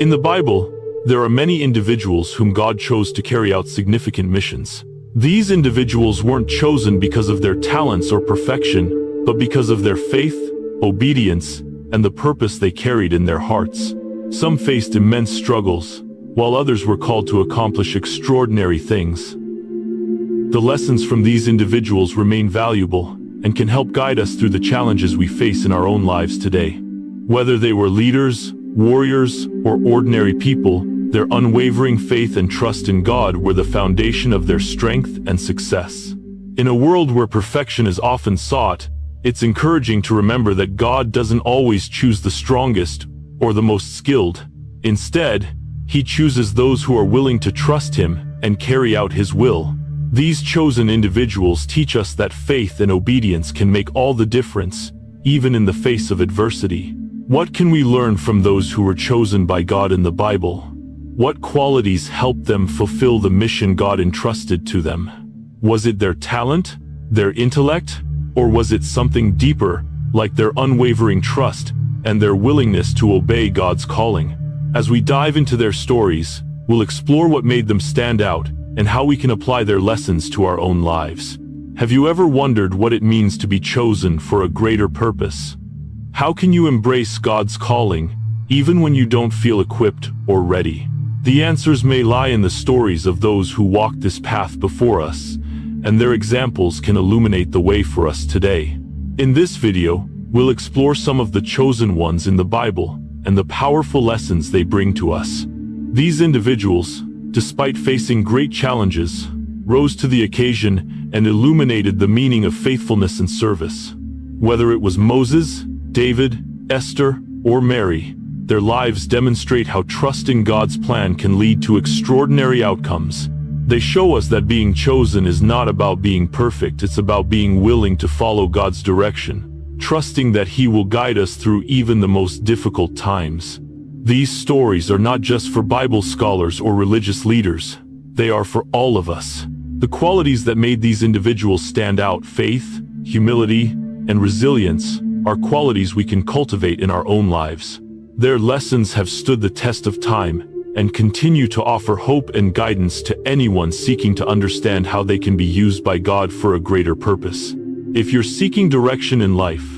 In the Bible, there are many individuals whom God chose to carry out significant missions. These individuals weren't chosen because of their talents or perfection, but because of their faith, obedience, and the purpose they carried in their hearts. Some faced immense struggles, while others were called to accomplish extraordinary things. The lessons from these individuals remain valuable and can help guide us through the challenges we face in our own lives today. Whether they were leaders, warriors, or ordinary people, their unwavering faith and trust in God were the foundation of their strength and success. In a world where perfection is often sought, it's encouraging to remember that God doesn't always choose the strongest or the most skilled. Instead, He chooses those who are willing to trust Him and carry out His will. These chosen individuals teach us that faith and obedience can make all the difference, even in the face of adversity. What can we learn from those who were chosen by God in the Bible? What qualities helped them fulfill the mission God entrusted to them? Was it their talent, their intellect, or was it something deeper, like their unwavering trust and their willingness to obey God's calling? As we dive into their stories, we'll explore what made them stand out and how we can apply their lessons to our own lives. Have you ever wondered what it means to be chosen for a greater purpose? How can you embrace God's calling, even when you don't feel equipped or ready? The answers may lie in the stories of those who walked this path before us, and their examples can illuminate the way for us today. In this video, we'll explore some of the chosen ones in the Bible and the powerful lessons they bring to us. These individuals, despite facing great challenges, rose to the occasion and illuminated the meaning of faithfulness and service. Whether it was Moses, David, Esther, or Mary, their lives demonstrate how trusting God's plan can lead to extraordinary outcomes. They show us that being chosen is not about being perfect, it's about being willing to follow God's direction, trusting that He will guide us through even the most difficult times. These stories are not just for Bible scholars or religious leaders, they are for all of us. The qualities that made these individuals stand out, faith, humility, and resilience, are qualities we can cultivate in our own lives. Their lessons have stood the test of time and continue to offer hope and guidance to anyone seeking to understand how they can be used by God for a greater purpose. If you're seeking direction in life,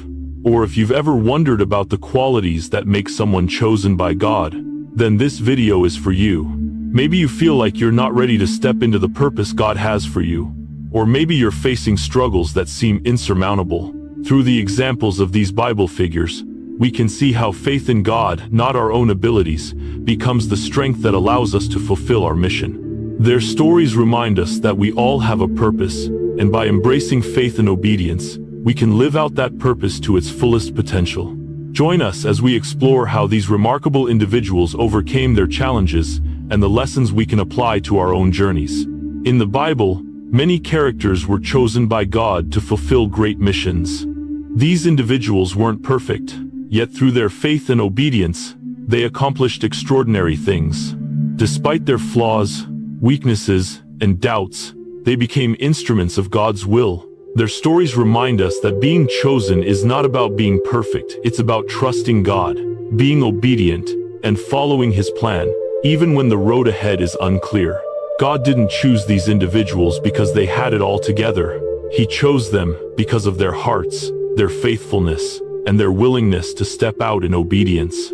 or if you've ever wondered about the qualities that make someone chosen by God, then this video is for you. Maybe you feel like you're not ready to step into the purpose God has for you, or maybe you're facing struggles that seem insurmountable. Through the examples of these Bible figures, we can see how faith in God, not our own abilities, becomes the strength that allows us to fulfill our mission. Their stories remind us that we all have a purpose, and by embracing faith and obedience, we can live out that purpose to its fullest potential. Join us as we explore how these remarkable individuals overcame their challenges and the lessons we can apply to our own journeys. In the Bible, many characters were chosen by God to fulfill great missions. These individuals weren't perfect, yet through their faith and obedience, they accomplished extraordinary things. Despite their flaws, weaknesses, and doubts, they became instruments of God's will. Their stories remind us that being chosen is not about being perfect, it's about trusting God, being obedient, and following His plan, even when the road ahead is unclear. God didn't choose these individuals because they had it all together. He chose them because of their hearts, their faithfulness, and their willingness to step out in obedience.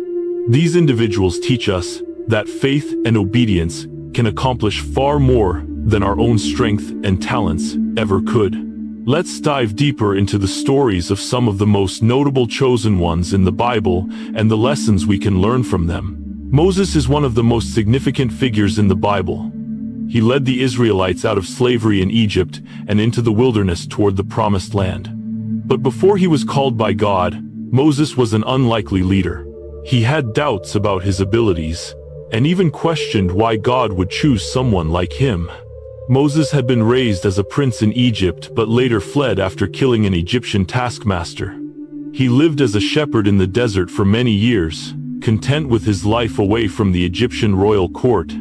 These individuals teach us that faith and obedience can accomplish far more than our own strength and talents ever could. Let's dive deeper into the stories of some of the most notable chosen ones in the Bible and the lessons we can learn from them. Moses is one of the most significant figures in the Bible. He led the Israelites out of slavery in Egypt and into the wilderness toward the Promised Land. But before he was called by God, Moses was an unlikely leader. He had doubts about his abilities, and even questioned why God would choose someone like him. Moses had been raised as a prince in Egypt but later fled after killing an Egyptian taskmaster. He lived as a shepherd in the desert for many years, content with his life away from the Egyptian royal court.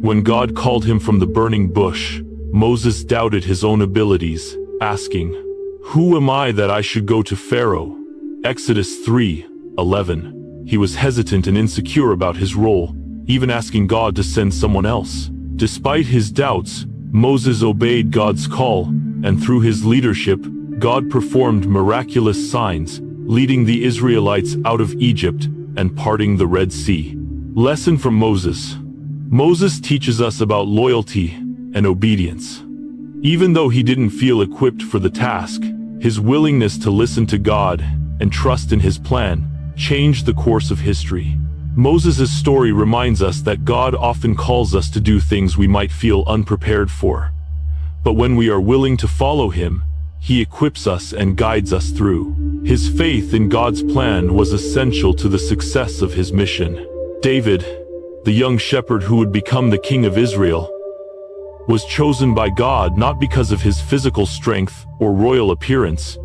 When God called him from the burning bush, Moses doubted his own abilities, asking, "Who am I that I should go to Pharaoh?" Exodus 3:11. He was hesitant and insecure about his role, even asking God to send someone else. Despite his doubts, Moses obeyed God's call, and through his leadership, God performed miraculous signs, leading the Israelites out of Egypt and parting the Red Sea. Lesson from Moses. Moses teaches us about loyalty and obedience. Even though he didn't feel equipped for the task, his willingness to listen to God and trust in his plan changed the course of history. Moses' story reminds us that God often calls us to do things we might feel unprepared for. But when we are willing to follow him, he equips us and guides us through. His faith in God's plan was essential to the success of his mission. David, the young shepherd who would become the king of Israel, was chosen by God not because of his physical strength or royal appearance,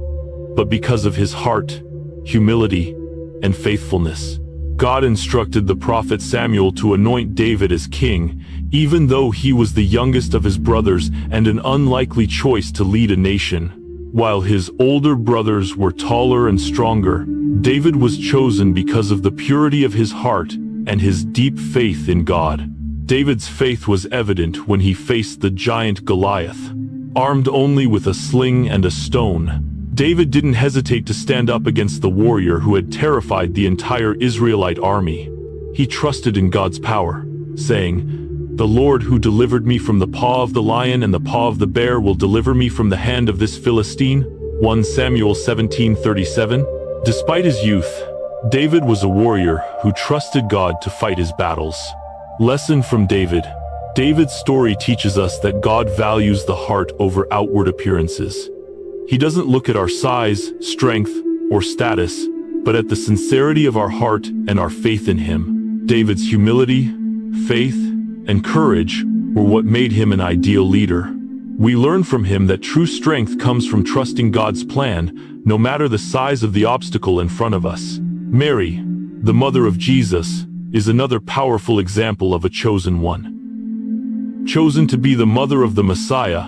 but because of his heart, humility, and faithfulness. God instructed the prophet Samuel to anoint David as king, even though he was the youngest of his brothers and an unlikely choice to lead a nation. While his older brothers were taller and stronger, David was chosen because of the purity of his heart and his deep faith in God. David's faith was evident when he faced the giant Goliath. Armed only with a sling and a stone, David didn't hesitate to stand up against the warrior who had terrified the entire Israelite army. He trusted in God's power, saying, "The Lord who delivered me from the paw of the lion and the paw of the bear will deliver me from the hand of this Philistine." 1 Samuel 17:37. Despite his youth, David was a warrior who trusted God to fight his battles. Lesson from David. David's story teaches us that God values the heart over outward appearances. He doesn't look at our size, strength, or status, but at the sincerity of our heart and our faith in him. David's humility, faith, and courage were what made him an ideal leader. We learn from him that true strength comes from trusting God's plan, no matter the size of the obstacle in front of us. Mary, the mother of Jesus, is another powerful example of a chosen one. Chosen to be the mother of the Messiah,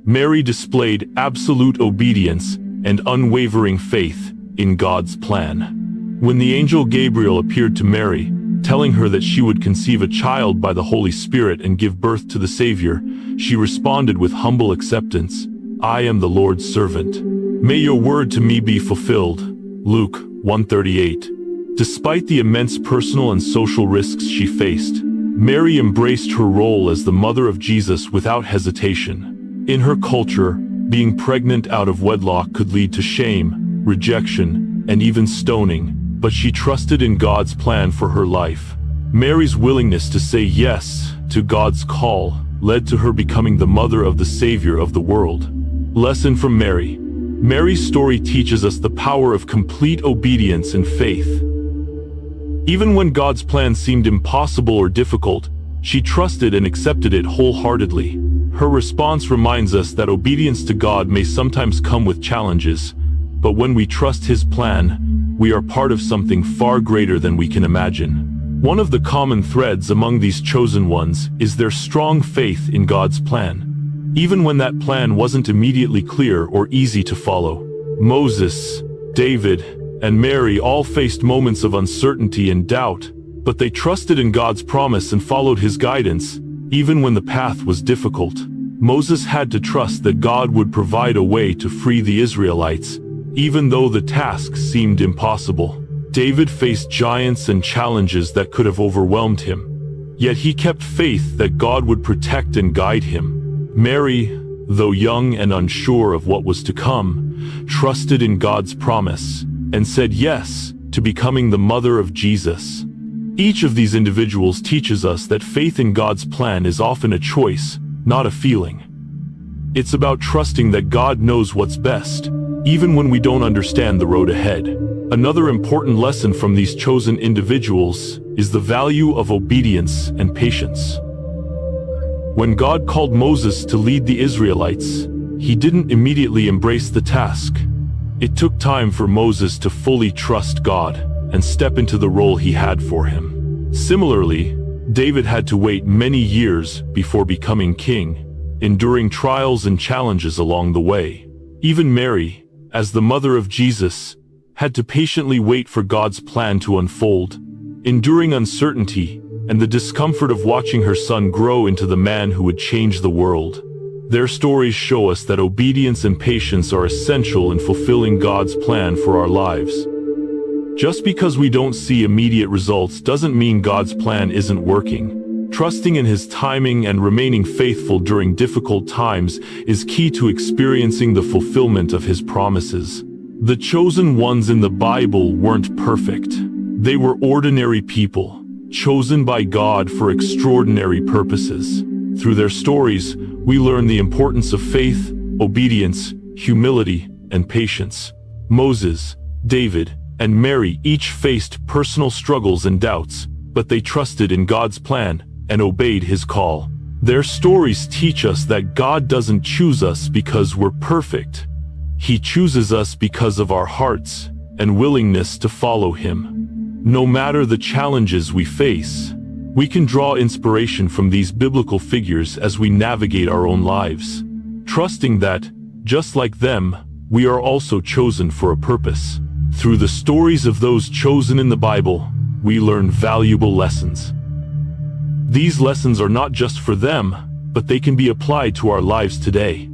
Mary displayed absolute obedience and unwavering faith in God's plan. When the angel Gabriel appeared to Mary, telling her that she would conceive a child by the Holy Spirit and give birth to the Savior, she responded with humble acceptance, "I am the Lord's servant. May your word to me be fulfilled." Luke 1:38. Despite the immense personal and social risks she faced, Mary embraced her role as the mother of Jesus without hesitation. In her culture, being pregnant out of wedlock could lead to shame, rejection, and even stoning, but she trusted in God's plan for her life. Mary's willingness to say yes to God's call led to her becoming the mother of the Savior of the world. Lesson from Mary. Mary's story teaches us the power of complete obedience and faith. Even when God's plan seemed impossible or difficult, she trusted and accepted it wholeheartedly. Her response reminds us that obedience to God may sometimes come with challenges, but when we trust His plan, we are part of something far greater than we can imagine. One of the common threads among these chosen ones is their strong faith in God's plan, even when that plan wasn't immediately clear or easy to follow. Moses, David, and Mary all faced moments of uncertainty and doubt, but they trusted in God's promise and followed His guidance, even when the path was difficult. Moses had to trust that God would provide a way to free the Israelites, even though the task seemed impossible. David faced giants and challenges that could have overwhelmed him, yet he kept faith that God would protect and guide him. Mary, though young and unsure of what was to come, trusted in God's promise and said yes to becoming the mother of Jesus. Each of these individuals teaches us that faith in God's plan is often a choice, not a feeling. It's about trusting that God knows what's best, even when we don't understand the road ahead. Another important lesson from these chosen individuals is the value of obedience and patience. When God called Moses to lead the Israelites, He didn't immediately embrace the task. It took time for Moses to fully trust God and step into the role He had for him. Similarly, David had to wait many years before becoming king, enduring trials and challenges along the way. Even Mary, as the mother of Jesus, had to patiently wait for God's plan to unfold. Enduring uncertainty, and the discomfort of watching her son grow into the man who would change the world. Their stories show us that obedience and patience are essential in fulfilling God's plan for our lives. Just because we don't see immediate results doesn't mean God's plan isn't working. Trusting in His timing and remaining faithful during difficult times is key to experiencing the fulfillment of His promises. The chosen ones in the Bible weren't perfect. They were ordinary people, chosen by God for extraordinary purposes. Through their stories, we learn the importance of faith, obedience, humility, and patience. Moses, David, and Mary each faced personal struggles and doubts, but they trusted in God's plan and obeyed His call. Their stories teach us that God doesn't choose us because we're perfect. He chooses us because of our hearts and willingness to follow Him. No matter the challenges we face, we can draw inspiration from these biblical figures as we navigate our own lives, trusting that, just like them, we are also chosen for a purpose. Through the stories of those chosen in the Bible, we learn valuable lessons. These lessons are not just for them, but they can be applied to our lives today.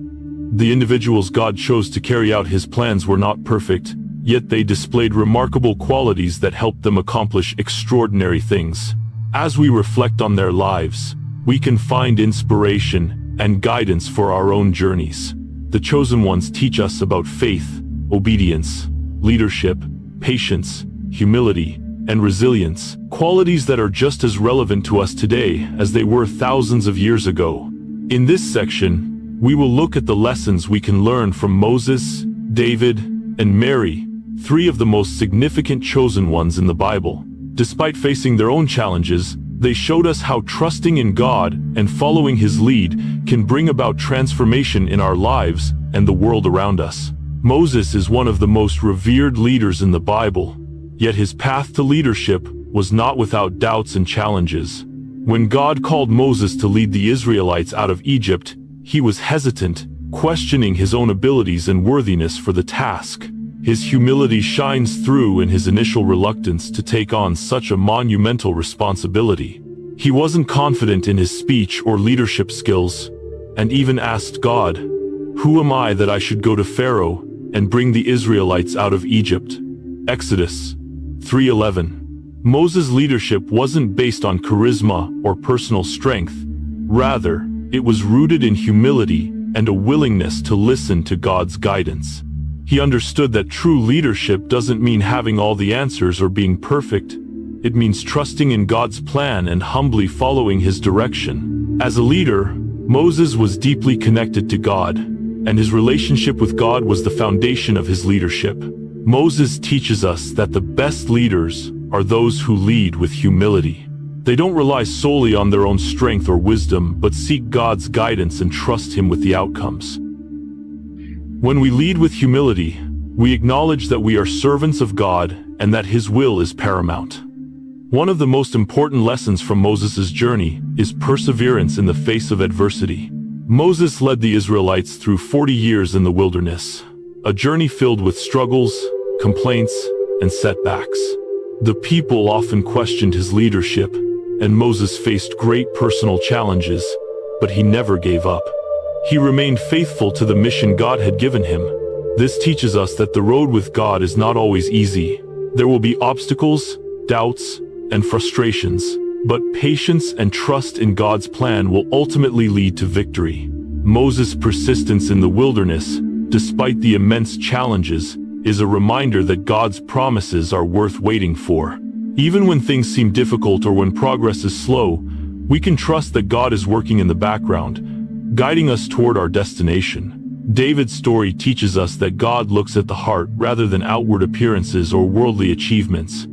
The individuals God chose to carry out His plans were not perfect, yet they displayed remarkable qualities that helped them accomplish extraordinary things. As we reflect on their lives, we can find inspiration and guidance for our own journeys. The chosen ones teach us about faith, obedience, leadership, patience, humility, and resilience, qualities that are just as relevant to us today as they were thousands of years ago. In this section, we will look at the lessons we can learn from Moses, David, and Mary, three of the most significant chosen ones in the Bible. Despite facing their own challenges, they showed us how trusting in God and following His lead can bring about transformation in our lives and the world around us. Moses is one of the most revered leaders in the Bible, yet his path to leadership was not without doubts and challenges. When God called Moses to lead the Israelites out of Egypt, he was hesitant, questioning his own abilities and worthiness for the task. His humility shines through in his initial reluctance to take on such a monumental responsibility. He wasn't confident in his speech or leadership skills, and even asked God, "Who am I that I should go to Pharaoh and bring the Israelites out of Egypt?" Exodus 3:11. Moses' leadership wasn't based on charisma or personal strength. Rather, it was rooted in humility and a willingness to listen to God's guidance. He understood that true leadership doesn't mean having all the answers or being perfect. It means trusting in God's plan and humbly following His direction. As a leader, Moses was deeply connected to God, and his relationship with God was the foundation of his leadership. Moses teaches us that the best leaders are those who lead with humility. They don't rely solely on their own strength or wisdom, but seek God's guidance and trust Him with the outcomes. When we lead with humility, we acknowledge that we are servants of God and that His will is paramount. One of the most important lessons from Moses' journey is perseverance in the face of adversity. Moses led the Israelites through 40 years in the wilderness, a journey filled with struggles, complaints, and setbacks. The people often questioned his leadership, and Moses faced great personal challenges, but he never gave up. He remained faithful to the mission God had given him. This teaches us that the road with God is not always easy. There will be obstacles, doubts, and frustrations, but patience and trust in God's plan will ultimately lead to victory. Moses' persistence in the wilderness, despite the immense challenges, is a reminder that God's promises are worth waiting for. Even when things seem difficult or when progress is slow, we can trust that God is working in the background, guiding us toward our destination. David's story teaches us that God looks at the heart rather than outward appearances or worldly achievements.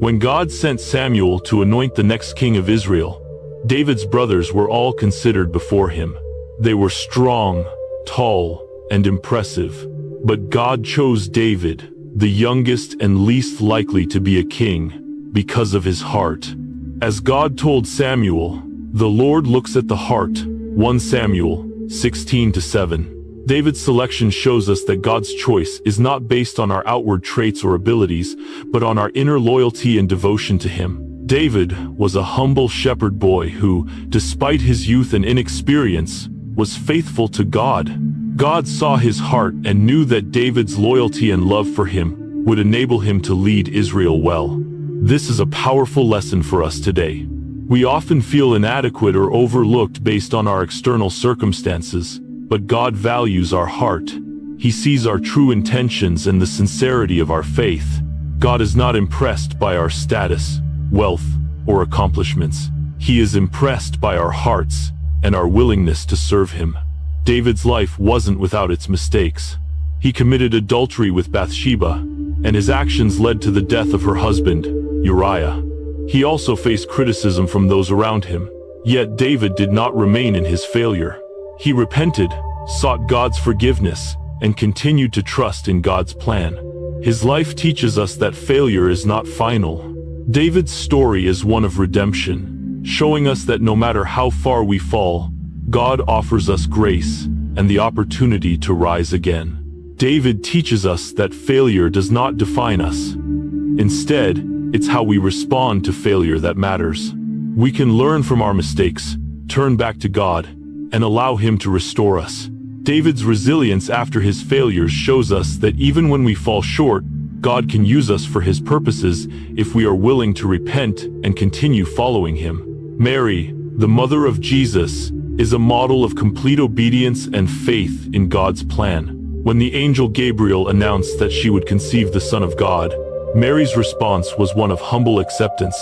When God sent Samuel to anoint the next king of Israel, David's brothers were all considered before him. They were strong, tall, and impressive. But God chose David, the youngest and least likely to be a king, because of his heart. As God told Samuel, "The Lord looks at the heart." 1 Samuel 16-7. David's selection shows us that God's choice is not based on our outward traits or abilities, but on our inner loyalty and devotion to Him. David was a humble shepherd boy who, despite his youth and inexperience, was faithful to God. God saw his heart and knew that David's loyalty and love for him would enable him to lead Israel well. This is a powerful lesson for us today. We often feel inadequate or overlooked based on our external circumstances, but God values our heart. He sees our true intentions and the sincerity of our faith. God is not impressed by our status, wealth, or accomplishments. He is impressed by our hearts and our willingness to serve him. David's life wasn't without its mistakes. He committed adultery with Bathsheba, and his actions led to the death of her husband, Uriah. He also faced criticism from those around him. Yet David did not remain in his failure. He repented, sought God's forgiveness, and continued to trust in God's plan. His life teaches us that failure is not final. David's story is one of redemption, showing us that no matter how far we fall, God offers us grace and the opportunity to rise again. David teaches us that failure does not define us. Instead, it's how we respond to failure that matters. We can learn from our mistakes, turn back to God, and allow him to restore us. David's resilience after his failures shows us that even when we fall short, God can use us for his purposes if we are willing to repent and continue following him. Mary, the mother of Jesus, is a model of complete obedience and faith in God's plan. When the angel Gabriel announced that she would conceive the Son of God, Mary's response was one of humble acceptance.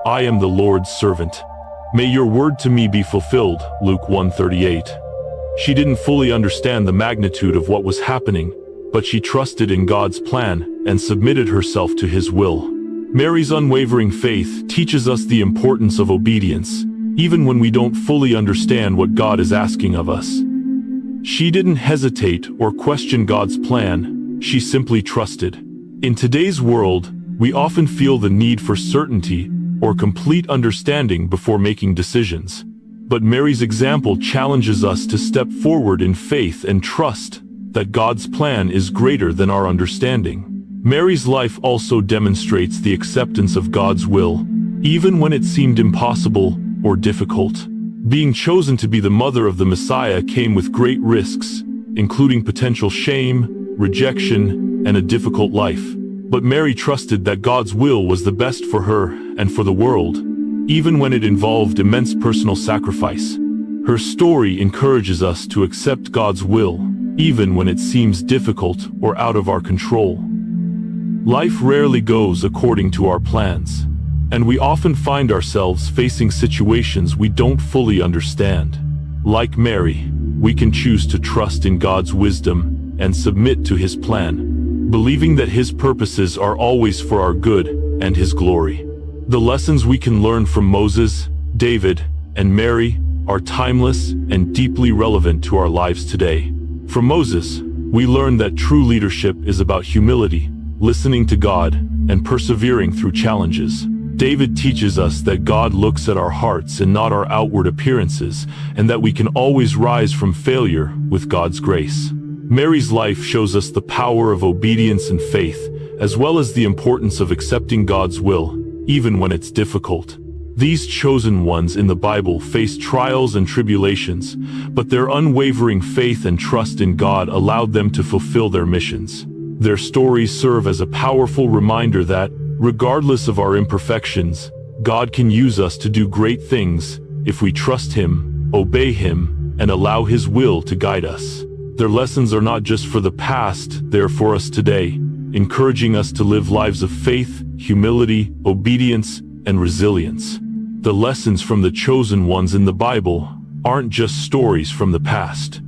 "I am the Lord's servant. May your word to me be fulfilled," Luke 1:38. She didn't fully understand the magnitude of what was happening, but she trusted in God's plan and submitted herself to his will. Mary's unwavering faith teaches us the importance of obedience, even when we don't fully understand what God is asking of us. She didn't hesitate or question God's plan, she simply trusted. In today's world, we often feel the need for certainty or complete understanding before making decisions. But Mary's example challenges us to step forward in faith and trust that God's plan is greater than our understanding. Mary's life also demonstrates the acceptance of God's will, even when it seemed impossible or difficult. Being chosen to be the mother of the Messiah came with great risks, including potential shame, rejection, and a difficult life. But Mary trusted that God's will was the best for her and for the world, even when it involved immense personal sacrifice. Her story encourages us to accept God's will, even when it seems difficult or out of our control. Life rarely goes according to our plans, and we often find ourselves facing situations we don't fully understand. Like Mary, we can choose to trust in God's wisdom and submit to his plan, believing that his purposes are always for our good and his glory. The lessons we can learn from Moses, David, and Mary are timeless and deeply relevant to our lives today. From Moses, we learn that true leadership is about humility, listening to God, and persevering through challenges. David teaches us that God looks at our hearts and not our outward appearances, and that we can always rise from failure with God's grace. Mary's life shows us the power of obedience and faith, as well as the importance of accepting God's will, even when it's difficult. These chosen ones in the Bible faced trials and tribulations, but their unwavering faith and trust in God allowed them to fulfill their missions. Their stories serve as a powerful reminder that, regardless of our imperfections, God can use us to do great things if we trust him, obey him, and allow his will to guide us. Their lessons are not just for the past, they're for us today, encouraging us to live lives of faith, humility, obedience, and resilience. The lessons from the chosen ones in the Bible aren't just stories from the past.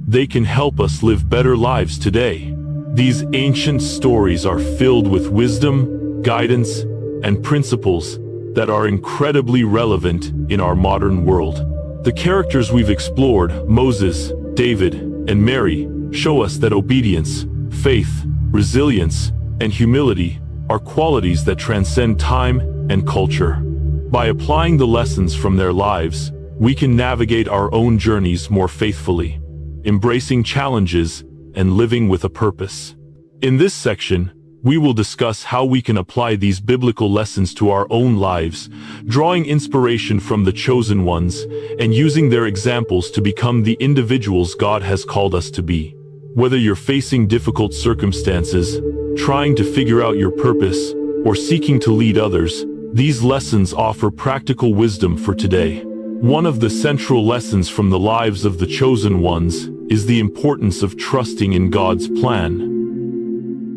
They can help us live better lives today. These ancient stories are filled with wisdom, guidance, and principles that are incredibly relevant in our modern world. The characters we've explored, Moses, David, and Mary, show us that obedience, faith, resilience, and humility are qualities that transcend time and culture. By applying the lessons from their lives, we can navigate our own journeys more faithfully, embracing challenges and living with a purpose. In this section, We will discuss how we can apply these biblical lessons to our own lives, drawing inspiration from the chosen ones, and using their examples to become the individuals God has called us to be. Whether you're facing difficult circumstances, trying to figure out your purpose, or seeking to lead others, these lessons offer practical wisdom for today. One of the central lessons from the lives of the chosen ones is the importance of trusting in God's plan,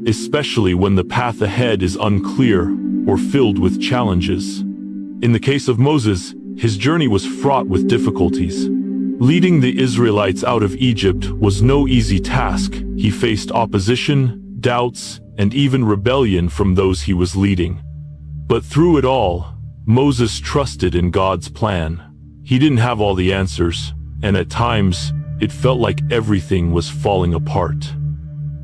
especially when the path ahead is unclear or filled with challenges. In the case of Moses, his journey was fraught with difficulties. Leading the Israelites out of Egypt was no easy task. He faced opposition, doubts, and even rebellion from those he was leading. But through it all, Moses trusted in God's plan. He didn't have all the answers, and at times, it felt like everything was falling apart.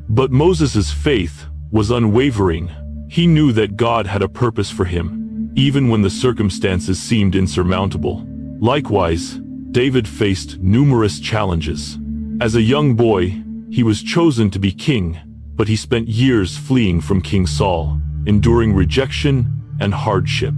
But Moses' faith was unwavering. He knew that God had a purpose for him, even when the circumstances seemed insurmountable. Likewise, David faced numerous challenges. As a young boy, he was chosen to be king, but he spent years fleeing from King Saul, enduring rejection and hardship.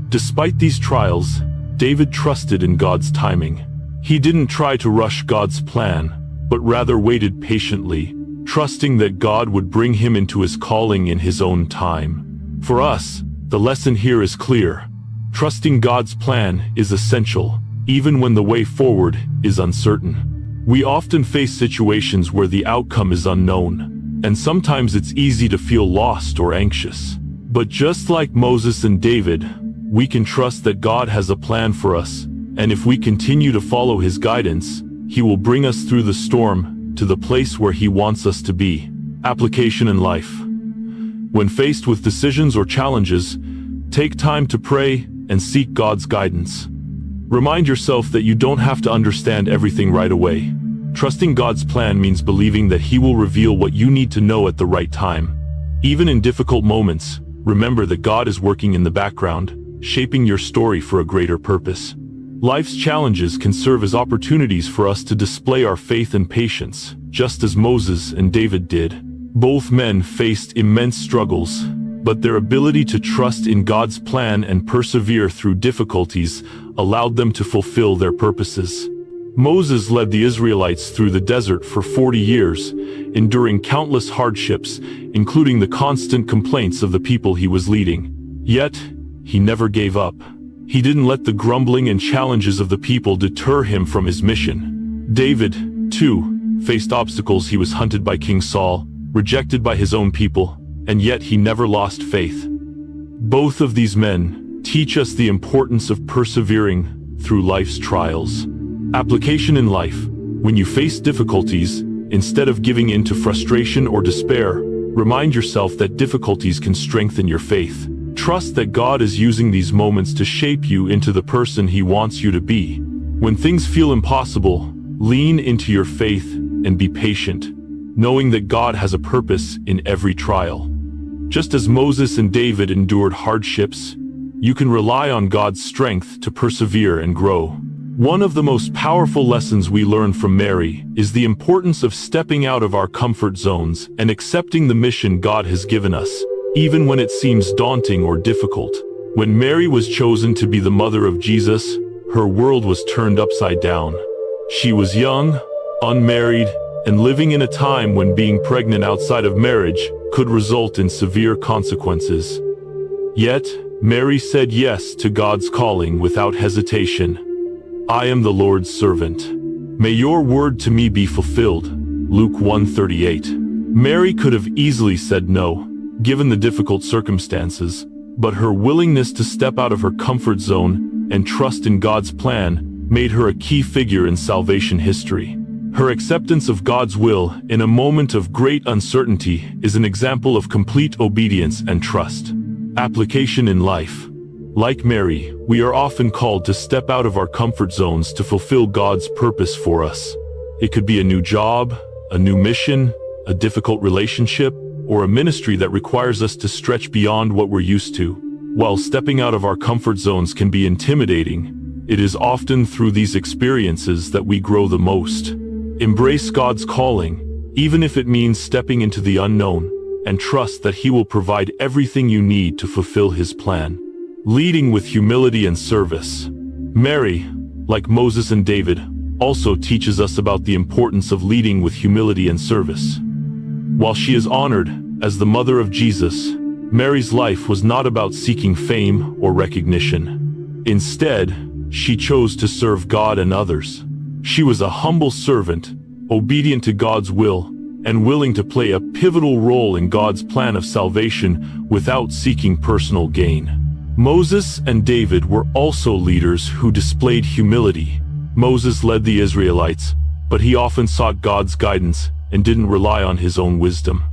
Despite these trials, David trusted in God's timing. He didn't try to rush God's plan, but rather waited patiently, trusting that God would bring him into his calling in his own time. For us, the lesson here is clear. Trusting God's plan is essential, even when the way forward is uncertain. We often face situations where the outcome is unknown, and sometimes it's easy to feel lost or anxious. But just like Moses and David, we can trust that God has a plan for us, and if we continue to follow his guidance, he will bring us through the storm to the place where he wants us to be. Application in life. When faced with decisions or challenges, take time to pray and seek God's guidance. Remind yourself that you don't have to understand everything right away. Trusting God's plan means believing that he will reveal what you need to know at the right time. Even in difficult moments, remember that God is working in the background, shaping your story for a greater purpose. Life's challenges can serve as opportunities for us to display our faith and patience, just as Moses and David did. Both men faced immense struggles, but their ability to trust in God's plan and persevere through difficulties allowed them to fulfill their purposes. Moses led the Israelites through the desert for 40 years, enduring countless hardships, including the constant complaints of the people he was leading. Yet, he never gave up. He didn't let the grumbling and challenges of the people deter him from his mission. David, too, faced obstacles. He was hunted by King Saul, rejected by his own people, and yet he never lost faith. Both of these men teach us the importance of persevering through life's trials. Application in life. When you face difficulties, instead of giving in to frustration or despair, remind yourself that difficulties can strengthen your faith. Trust that God is using these moments to shape you into the person he wants you to be. When things feel impossible, lean into your faith and be patient, knowing that God has a purpose in every trial. Just as Moses and David endured hardships, you can rely on God's strength to persevere and grow. One of the most powerful lessons we learn from Mary is the importance of stepping out of our comfort zones and accepting the mission God has given us, even when it seems daunting or difficult. When Mary was chosen to be the mother of Jesus, her world was turned upside down. She was young, unmarried, and living in a time when being pregnant outside of marriage could result in severe consequences. Yet, Mary said yes to God's calling without hesitation. "I am the Lord's servant. May your word to me be fulfilled." Luke 1:38. Mary could have easily said no, given the difficult circumstances, but her willingness to step out of her comfort zone and trust in God's plan made her a key figure in salvation history. Her acceptance of God's will in a moment of great uncertainty is an example of complete obedience and trust. Application in life. Like Mary, we are often called to step out of our comfort zones to fulfill God's purpose for us. It could be a new job, a new mission, a difficult relationship, or a ministry that requires us to stretch beyond what we're used to. While stepping out of our comfort zones can be intimidating, it is often through these experiences that we grow the most. Embrace God's calling, even if it means stepping into the unknown, and trust that He will provide everything you need to fulfill His plan. Leading with humility and service. Mary, like Moses and David, also teaches us about the importance of leading with humility and service. While she is honored as the mother of Jesus, Mary's life was not about seeking fame or recognition. Instead, she chose to serve God and others. She was a humble servant, obedient to God's will, and willing to play a pivotal role in God's plan of salvation without seeking personal gain. Moses and David were also leaders who displayed humility. Moses led the Israelites, but he often sought God's guidance and didn't rely on his own wisdom.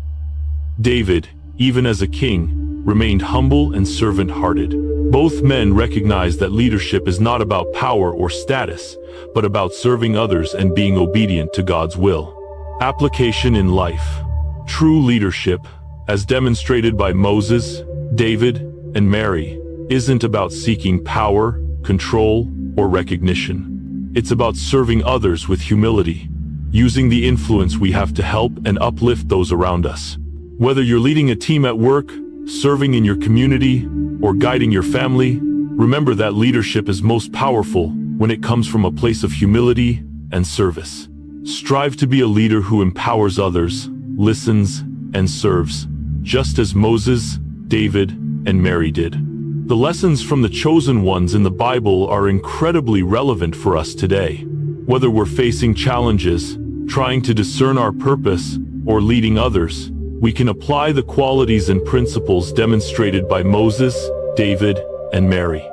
David, even as a king, remained humble and servant-hearted. Both men recognized that leadership is not about power or status, but about serving others and being obedient to God's will. Application in life. True leadership, as demonstrated by Moses, David, and Mary, isn't about seeking power, control, or recognition. It's about serving others with humility, using the influence we have to help and uplift those around us. Whether you're leading a team at work, serving in your community, or guiding your family, remember that leadership is most powerful when it comes from a place of humility and service. Strive to be a leader who empowers others, listens, and serves, just as Moses, David, and Mary did. The lessons from the chosen ones in the Bible are incredibly relevant for us today. Whether we're facing challenges, trying to discern our purpose, or leading others, we can apply the qualities and principles demonstrated by Moses, David, and Mary.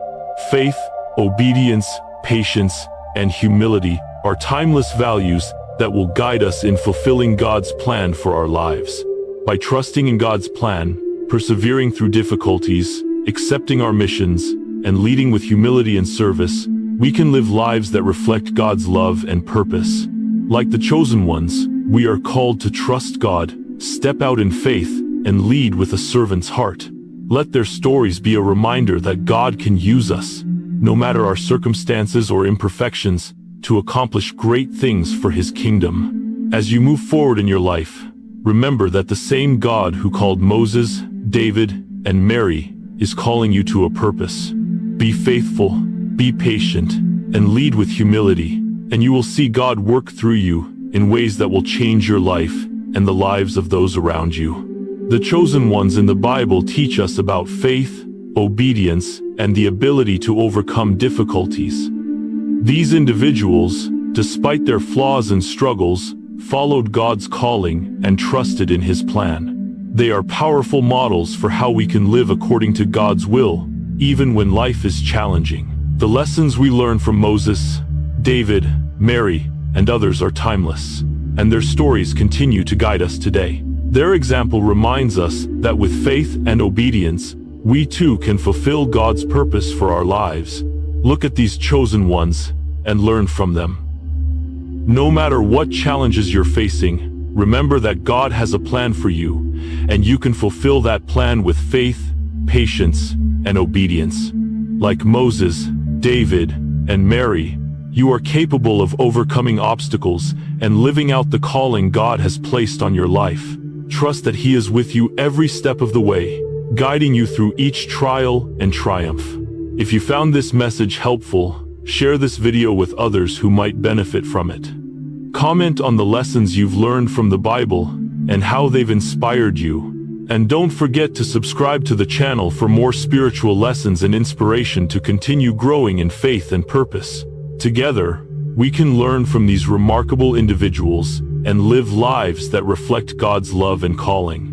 Faith, obedience, patience, and humility are timeless values that will guide us in fulfilling God's plan for our lives. By trusting in God's plan, persevering through difficulties, accepting our missions, and leading with humility and service, we can live lives that reflect God's love and purpose. Like the chosen ones, we are called to trust God, step out in faith, and lead with a servant's heart. Let their stories be a reminder that God can use us, no matter our circumstances or imperfections, to accomplish great things for His kingdom. As you move forward in your life, remember that the same God who called Moses, David, and Mary is calling you to a purpose. Be faithful, be patient, and lead with humility, and you will see God work through you in ways that will change your life and the lives of those around you. The chosen ones in the Bible teach us about faith, obedience, and the ability to overcome difficulties. These individuals, despite their flaws and struggles, followed God's calling and trusted in His plan. They are powerful models for how we can live according to God's will, even when life is challenging. The lessons we learn from Moses, David, Mary, and others are timeless, and their stories continue to guide us today. Their example reminds us that with faith and obedience, we too can fulfill God's purpose for our lives. Look at these chosen ones and learn from them. No matter what challenges you're facing, remember that God has a plan for you, and you can fulfill that plan with faith, patience, and obedience. Like Moses, David, and Mary, you are capable of overcoming obstacles and living out the calling God has placed on your life. Trust that He is with you every step of the way, guiding you through each trial and triumph. If you found this message helpful, share this video with others who might benefit from it. Comment on the lessons you've learned from the Bible and how they've inspired you. And don't forget to subscribe to the channel for more spiritual lessons and inspiration to continue growing in faith and purpose. Together, we can learn from these remarkable individuals and live lives that reflect God's love and calling.